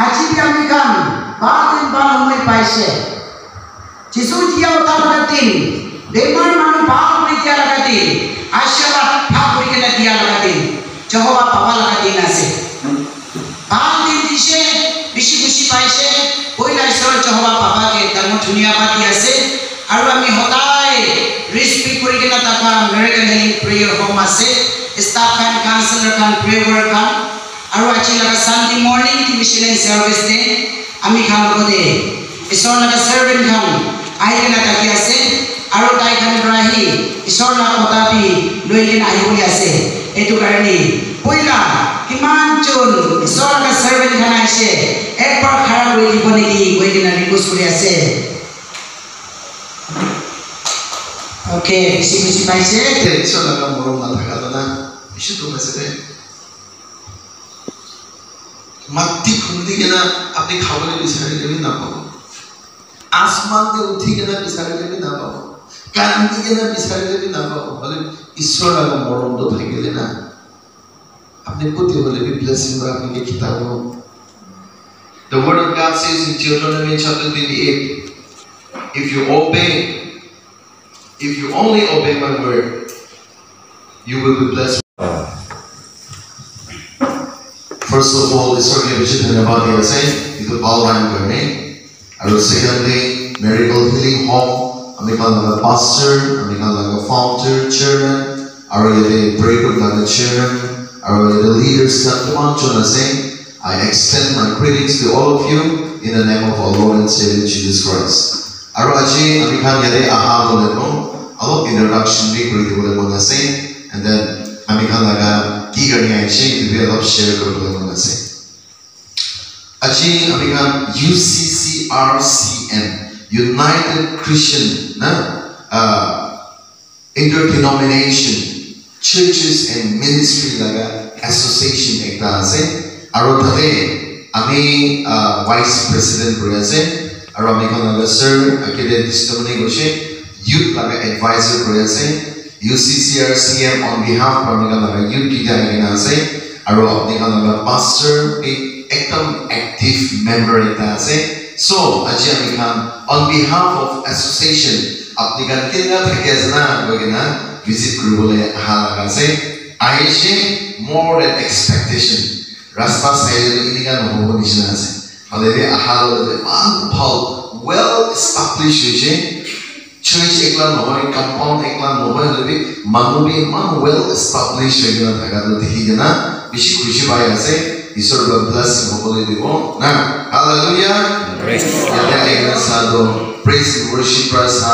আজি আমি কাম বাদিন বালমই পাইছে যিশু জিয়া উঠা লাগাতিন বেমার মানুষ ভাল করে দিয়া লাগাতিন আশীর্বাদ ভাগ করে কেনা দিয়া লাগাতিন যহোবা পাবা লাগাতিন আছে ভাল দিন দিছে বেশি খুশি পাইছে পয়লা ঈশ্বর যহোবা পাবাকে তার ধন্যবাদ দি আছে আৰু আমি সদায় ৰেসপেক্ট কৰে কেনা তাকা আমেৰিকান হেলিং প্ৰেয়াৰ হোম আছে স্টাফ এন্ড কাউন্সিলৰ কান প্ৰেয়াৰ কান আৰু আজি লাগা সানডে মর্নিং কি মিশন সার্ভিস দে আমি খান বদে ঈশ্বর লাগা সার্ভেন্ট খান আইলে না তাকি আছে আৰু তাই খান ৰাহি ঈশ্বৰ লাগা কথাবি লইলে না আহি বলি আছে এটো কাৰণে পয়লা কিমান জন ঈশ্বৰ লাগা সাৰ্ভেন্ট খান আইছে একবাৰ খাৰা হৈ দিব নেকি কই কিনা ৰিকোয়েস্ট কৰি আছে ওকে বেশি পাইছে ঈশ্বৰ লাগা মৰম না থাকা না বিশু তো আছে মাটি খুন্দি কেনা আপনি খাবলৈ বিচাৰিলে নাপাব আসমান তে উঠি কেনা বিচাৰিলে নাপাব কান্দি কেনা বিচাৰিলে নাপাব বলে ঈশ্বৰ লাগা মৰম তো থাকিলে না আপনি কোটি হলে বি ব্লেসিং বা আপনি কে কিতাব The word of God says in Deuteronomy chapter 28 if you only obey my word you will be blessed. First of all, ঈশ্বৰ কে বেছি ধন্যবাদ দি আছে ইটো ভাল লাইন কাৰণে আৰু secondly miracle healing home আমি কাল লাগা pastor আমি কাল লাগা founder chairman আৰু ইয়াতে break of the chairman আৰু the leaders that তোমাক জন আছে I extend my greetings to all of you in the name of our Lord and Savior Jesus Christ. আৰু আজি আমি খান ইয়াতে আহা বলে ন অলপ introduction দি কৰি দিবলৈ মন আছে and then আমি খান লাগা কি কাৰণে আহিছে এইটো অলপ শ্বেয়াৰ কৰিবলৈ মন আছে আজি আমি খান UCCRCN United Christian Interdenomination Churches and Ministry laga association ekta ase আৰু তাতে আমি ভাইস প্ৰেসিডেন্ট কৰি আছে আৰু আমি খান লাগা sir akede testimony কৰিছে youth laga advisor কৰি আছে UCCRCM on behalf of Amigalaga youth kita ingin ase aru apni kalaga pastor ekdom active member eta ase so aji ami khan on behalf of association apni kan kinga thake jana bogina visit kuribole aha ase aise more than expectation rasta side ini kan hobo nishina ase already aha well established hoise church ekla nohoy compound ekla nohoy lebi manubi man well established egna thaga to dekhi jana bishi khushi pai ase ishor god bless hobole dibo na hallelujah praise praise worship rasa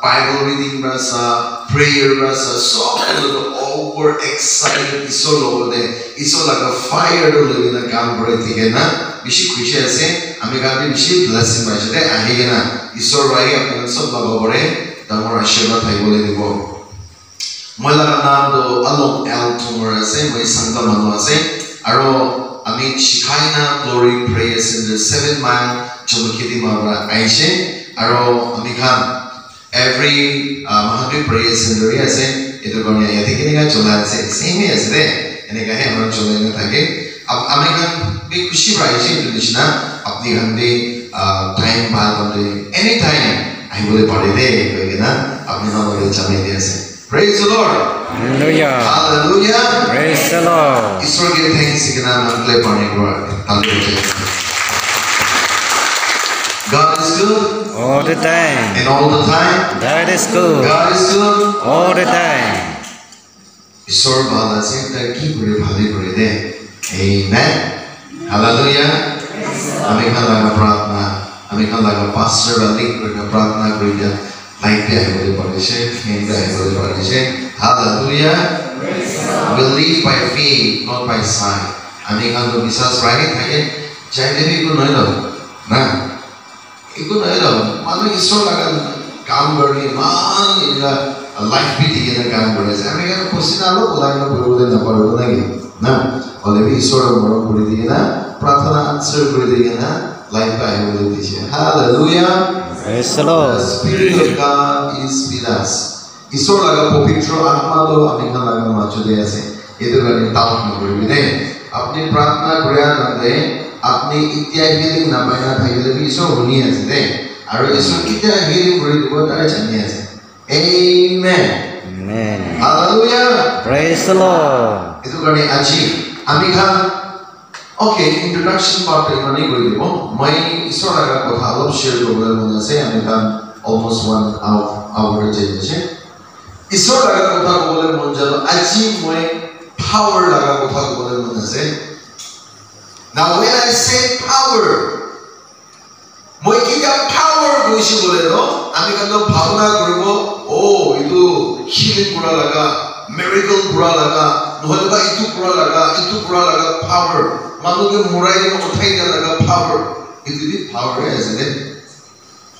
bible reading rasa prayer rasa so over excited ishor lobode ishor laga fire to lebi na kaam kore thikena bishi khushi ase ami gabi bishi blessing pai jade ahi gena ঈশ্বৰ ৰাই আপোনাক সব লগাবৰে ডাঙৰ আশীৰ্বাদ থাকিবলৈ দিব মই লাগা নাম তো আলম এল তুমৰ আছে মই সংঘ মানুহ আছে আৰু আমি শিখাইনা গ্লোৰি প্ৰেয়াৰ চেণ্টাৰ 7 মাইল জমখিদি মাৰা আইছে আৰু আমি খান এভৰি মহাবীৰ প্ৰেয়াৰ চেণ্টাৰ আছে এটো কাৰণে ইয়াতে কিনেকা চলা আছে সেমে আছে দে এনেকা হে আমাৰ চলাই না থাকে আমি খান বি খুশি পাইছে নিচিনা আপনি খান B time bad anytime I will party day again apni namore chamai de ase praise the Lord hallelujah hallelujah praise the Lord ishwar ke thanks igna mangle pani kora God is good all the time and all the time that is good God is good all the time ishwar bala se ta ki kore bhale kore de amen hallelujah আমি খান লাগা প্রার্থনা আমি খান লাগা পাস্টার বা link করে প্রার্থনা করি যা লাইফে আইবলে পারেছে ফেন্ডে আইবলে পারেছে hallelujah will live by faith not by sight আমি খান তো বিশ্বাস রাখে থাকে চাইলে একটু নয় দাও না একটু নয় দাও মানুষ ঈশ্বর লাগা কাম করে মান এগুলা লাইফ বি ঠিক না কাম করেছে আমি কেন পসিনা আলো ওলাইনা বলে না পারবো নাকি না অলরেডি ঈশ্বর মরণ করে দিয়ে না প্রার্থনা আনসার করে দিয়ে না লাইফ পাই বলে দিয়েছে hallelujah praise the Lord the spirit of God is with us ঈশ্বর লাগা পবিত্র আত্মা তো আমি খান লাগা মাঝে আছে এদের কারণে তাও করবি না আপনি প্রার্থনা করে আনলে আপনি ইতিয়া হিলিং না পাইনা থাকলে ঈশ্বর শুনি আছে দে আৰু ঈশ্বৰ ইতিয়া হিলিং কৰি দিব তাৰে জানি আছে আমেন Amen. Hallelujah Praise the Lord. এটো কাৰণে আজি আমি খান ওকে ইন্ট্ৰোডাকশন পাৰ্ট ইমানে কৰি দিব মই ঈশ্বৰ আগৰ কথা অলপ শেয়াৰ কৰিবলৈ মন আছে আমি খান অলমোস্ট 1 আৱাৰ যাইছে ঈশ্বৰ আগৰ কথা ক'বলৈ মন যাব আজি মই power laga kotha kobole mon ase now when I say power moi kita power goishi bole no ami kando bhavna koribo oh itu healing pura laga miracle pura laga nohole ba itu pura laga power manuke murai no uthai na laga power itu di power ase ne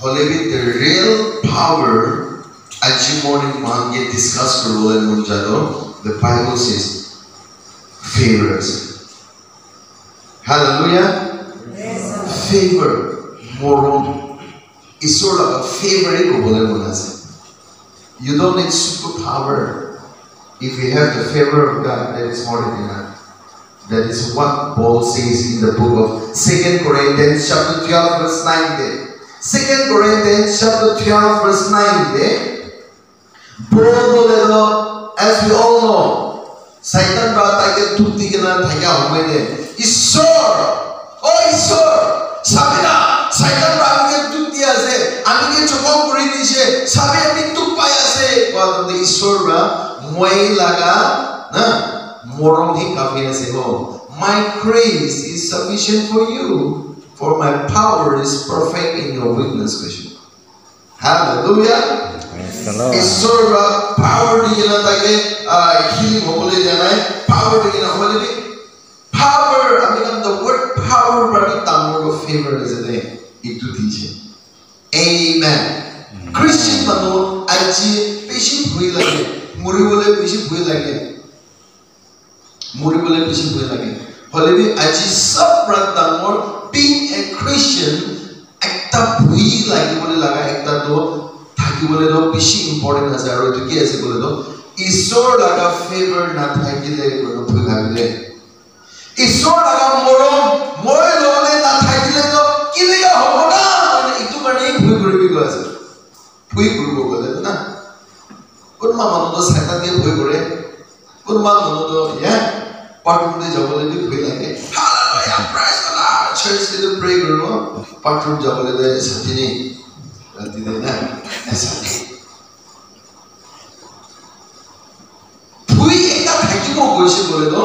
hole bi the real power aji morning man ye discuss koribole mon jado the Bible says favors. Hallelujah. Yes, favor. Moron. Isor laga favor ko bole mona ase. You don't need superpower. If you have the favor of God, that is more than enough. That is what Paul says in the book of 2 Corinthians chapter 12 verse 9 there. 2 Corinthians chapter 12 verse 9 there. Paul bolero, as we all know, Satan bata ke tuti ke na thaya hoye ne Ishwar oh Ishwar sabina Satan bata ke tuti ase ami ke chokom kori dise sabe ami tuk pai ase but the Ishwar ba moi laga na morom hi kafi ase ho my grace is sufficient for you for my power is perfect in your weakness question hallelujah Praise the Lord. Ishwar ba power di na tage healing hobole janai power di na hobole bi power I mean the word power bari tamor of favor is there itu diche amen Christian manu aji beshi bhui lage muri bole beshi bhui lage hole bi aji sab rat tamor being a Christian ekta bhui lage bole laga ekta to থাকিবলে তো বেশি important আছে আৰু এটো কি আছে বলে তো ঈশ্বৰ লাগা ফেভাৰ না থাকিলে কোনো ভুল ভাবিলে ঈশ্বৰ লাগা মৰম মই ললে না থাকিলে তো কি লাগা হ'ব না মানে ইটো কাৰণে ভুল কৰিবি আছে ভুল কৰিব গলে না কোনমা মানুহ তো শয়তান দিয়ে ভুল কৰে কোনমা মানুহ তো পাটুতে যাবলৈ দি ভুল লাগে hallelujah praise the lord church দি প্রে করো পাটুত যাবলৈ দে সাথী राती दे ना ऐसा भुई एका থাকিব গৈছে বলে তো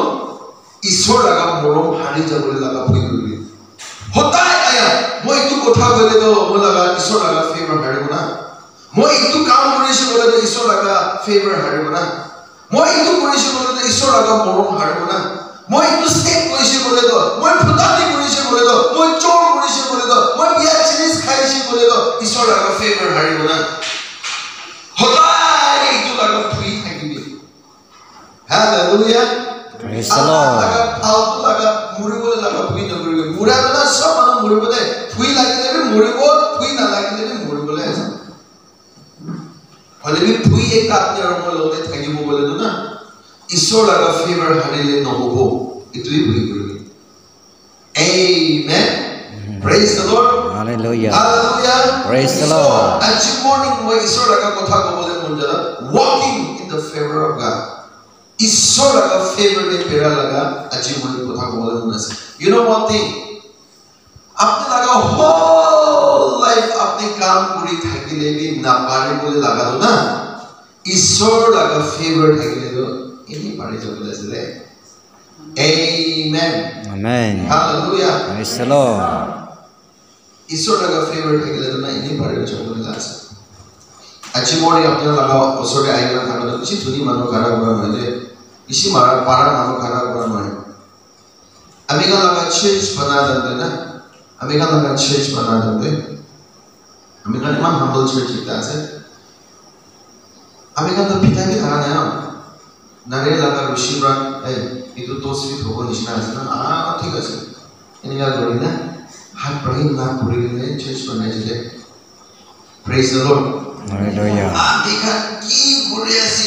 ঈশ্বৰ লাগা মৰম হাৰি যাবলৈ লাগা ভুই কৰিবি হতাই আয়া মই ইটো কথা কইলে তো মই লাগা ঈশ্বৰ লাগা ফেভাৰ হাৰিব না মই ইটো কাম কৰিছে বলে তো ঈশ্বৰ লাগা ফেভাৰ হাৰিব না মই ইটো কৰিছে বলে তো ঈশ্বৰ লাগা মৰম হাৰিব না মই ইটো স্টেপ কৰিছে বলে তো মই ফুটানি কৰিছে বলে তো মই চোৰ কৰিছে বলে তো মই বিয়া জিনিস খাইছে বলে তো ঈশ্বৰ লাগা ফেভাৰ হাৰিব না হতাই ইটো লাগা ভুই থাকিবি hallelujah Praise the Lord. ফালতু লাগা মুৰিবলে লাগা ভুই নকৰিবি মুৰা না সব মানুহ মুৰিবলে ভুই লাগিলে মুৰিব ভুই না লাগিলে মুৰিবলে আছে হলে বি ভুই এক আপনি আৰু মই লগে থাকিব বলে না ঈশ্বৰ লাগা ফেভাৰ হাৰিলে নহব ইটোই ভুই কৰিবি amen praise the Lord Hallelujah. hallelujah Praise the Lord. This morning মই ঈশ্বৰ লাগা কথা ক'বলৈ মন যায় walking in the favor of God ঈশ্বৰ লাগা ফেভাৰ দে পেৰা লাগা আজি মই কথা ক'বলৈ মন আছে you know one thing আপনি লাগা whole life আপনি কাম কৰি থাকিলে বি না পাৰি বলে লাগা না ঈশ্বৰ লাগা ফেভাৰ থাকিলে তো এনি পাৰি যাবলৈ আছে দে amen Amen. hallelujah Praise the Lord. ঈশ্বৰ লাগা ফেভাৰ থাকিলে তো না এনি পাৰি যাবলৈ আছে আজি মই আপোনাৰ লাগা ওচৰতে আইনা থাকা তো কিছু ধুনি মানুহ খাৰা কৰা নহয় যে इसी मारा पारा मानो खाना बुरा नहीं अमेरिका लगा चर्च बना देते ना अमेरिका लगा चर्च बना देते अमेरिका ने मान हम्बल चर्च किया है अमेरिका तो पिता भी खाना है नारे लगा ऋषि brand itu to sweet hobo nishna ase na thik ase enika kori na hat prahi na korile church banai jile praise the Lord Hallelujah. dekha ki kore ase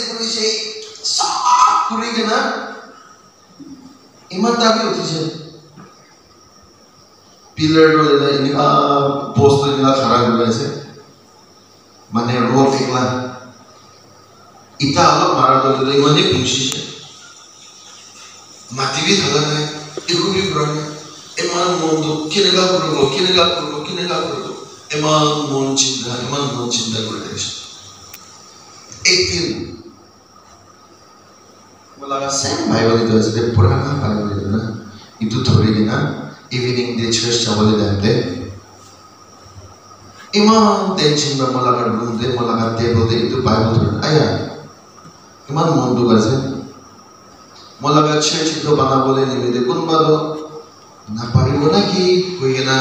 korise sab kori ke na iman dabi uthi je pillar to the post to the khara mane rock ekla ita alop mara to the mane pushi mati bi thala nai eku bi brane eman mondo kinega kuro eman mon chinta kore desh ektin mala same bible to the purana bible na itu thori dina evening day church chabole dante iman tension ba mala ka room de mala ka table de itu bible thori aya iman mondo garse mala ka church to bana bole ni de kunba do na paribo na ki koina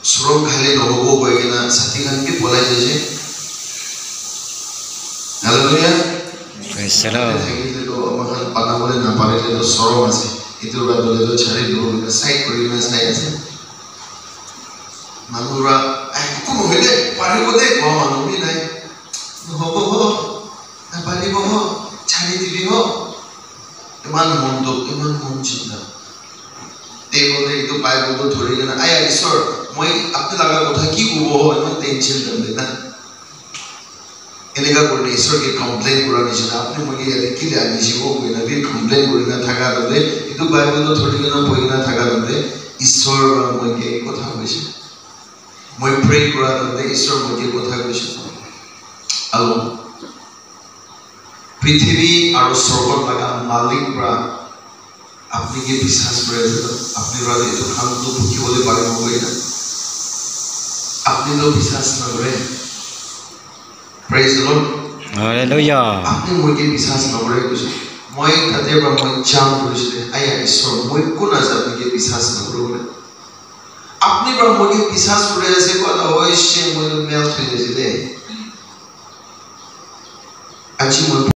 srom khale logo koina sati kan ki bolai deje hallelujah Praise the Lord. amakan bana bole na parile to soro ase itu ba dole to chari do na side kori na side ase manura ai kuno hele paribo de ko manu ni nai ho na paribo ho chari dibi ho eman mon chinta table de itu bible to thori na aya isor moi apne laga kotha ki kobo ho eman tension dande na এনেকা করে ঈশ্বর কে complain করা নিছে না আপনি মগে এলে কি জানি জীব কইনা বি কমপ্লেইন করি না থাকা দলে কিন্তু বাইবেল তো থরি না পই না থাকা দলে ঈশ্বর মগে কথা কইছে মই প্রে করা দলে ঈশ্বর মগে কথা কইছে আলো পৃথিবী আর স্বর্গত লাগা মালিক প্রা আপনি কি বিশ্বাস করে আপনি রাতে তো শান্ত কি বলে পারে মগে না আপনি তো বিশ্বাস না করে Praise the Lord. Hallelujah. আপনি মইকে বিশ্বাস নকৰে কৈছে মই তাতে বা মই জাম কৰিছিলে আয়া ঈশ্বৰ মই কোন আছে আপোনাকে বিশ্বাস নকৰোলে আপনি বা মইকে বিশ্বাস কৰি আছে কথা হৈছে মই মেল থৈ দিছিলে আজি মই